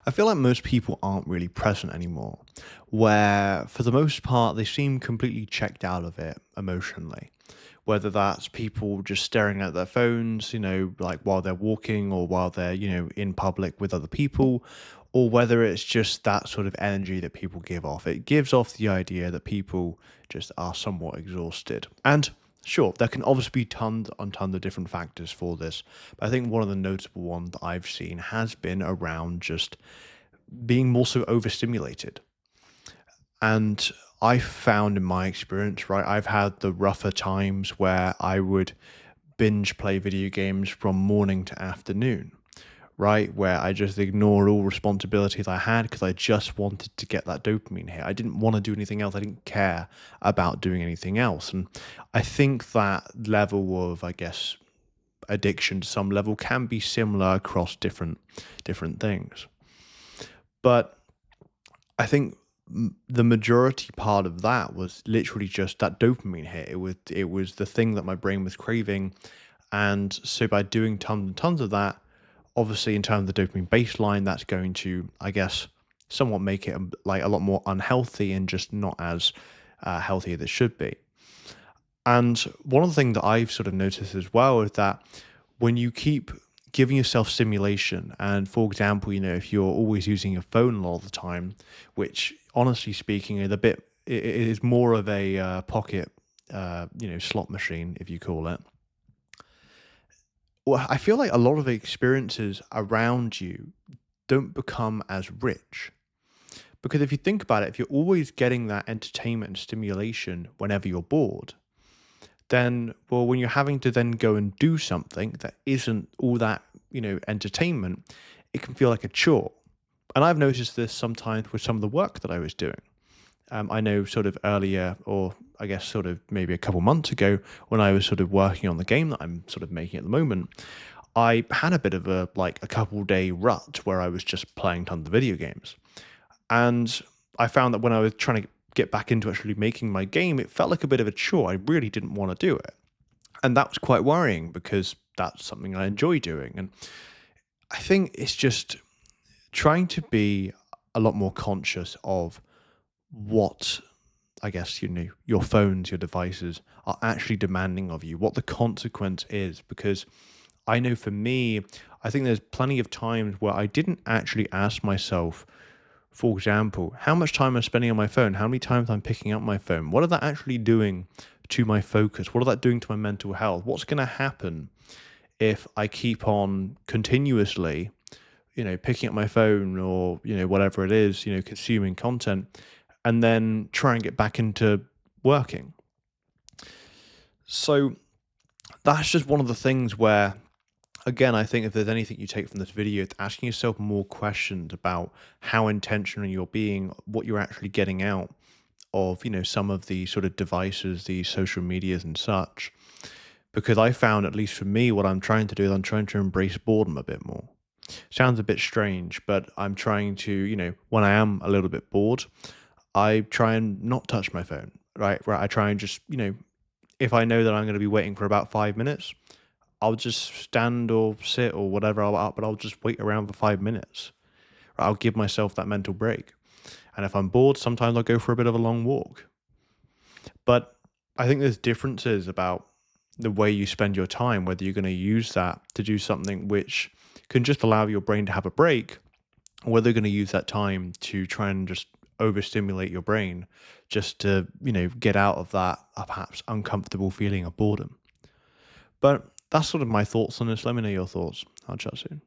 I feel like most people aren't really present anymore, where for the most part they seem completely checked out of it emotionally. Whether that's people just staring at their phones, like while they're walking or while they're, in public with other people, or whether it's just that sort of energy that people give off. It gives off the idea that people just are somewhat exhausted. And sure, there can obviously be tons of different factors for this, but I think one of the notable ones that I've seen has been around just being more so overstimulated. And I found in my experience, right, I've had the rougher times where I would binge play video games from morning to afternoon, right? Where I just ignored all responsibilities I had because I just wanted to get that dopamine hit. I didn't want to do anything else. I didn't care about doing anything else. And I think that level of, I guess, addiction to some level can be similar across different things. But I think the majority part of that was literally just that dopamine hit. It was the thing that my brain was craving, and so by doing tons and tons of that, obviously in terms of the dopamine baseline, that's going to, I guess, somewhat make it like a lot more unhealthy and just not as healthy as it should be. And one of the things that I've sort of noticed as well is that when you keep giving yourself stimulation, and for example, if you're always using your phone all the time, which honestly speaking is it is more of a pocket, slot machine, if you call it. Well, I feel like a lot of the experiences around you don't become as rich. Because if you think about it, if you're always getting that entertainment and stimulation whenever you're bored, then, well, when you're having to then go and do something that isn't all that, entertainment, it can feel like a chore. And I've noticed this sometimes with some of the work that I was doing. I know sort of earlier, or I guess sort of maybe a couple months ago, when I was sort of working on the game that I'm sort of making at the moment, I had a bit of a couple day rut where I was just playing tons of video games. And I found that when I was trying to get back into actually making my game, it felt like a bit of a chore. I really didn't want to do it. And that was quite worrying because that's something I enjoy doing. And I think it's just trying to be a lot more conscious of what, I guess, your phones, your devices are actually demanding of you, what the consequence is. Because I know for me, I think there's plenty of times where I didn't actually ask myself, for example, how much time I'm spending on my phone, how many times I'm picking up my phone, what are that actually doing to my focus? What are that doing to my mental health? What's going to happen if I keep on continuously, picking up my phone or, whatever it is, consuming content and then try and get back into working? So that's just one of the things where, again, I think if there's anything you take from this video, it's asking yourself more questions about how intentional you're being, what you're actually getting out of, some of the sort of devices, the social medias and such. Because I found, at least for me, what I'm trying to do is I'm trying to embrace boredom a bit more. Sounds a bit strange, but I'm trying to, when I am a little bit bored, I try and not touch my phone, right? Right. I try and just, if I know that I'm going to be waiting for about 5 minutes, I'll just stand or sit or whatever I'll up, but I'll just wait around for 5 minutes. I'll give myself that mental break. And if I'm bored, sometimes I'll go for a bit of a long walk. But I think there's differences about the way you spend your time, whether you're going to use that to do something which can just allow your brain to have a break, or whether you're going to use that time to try and just overstimulate your brain just to, get out of that perhaps uncomfortable feeling of boredom. But that's sort of my thoughts on this. Let me know your thoughts. I'll chat soon.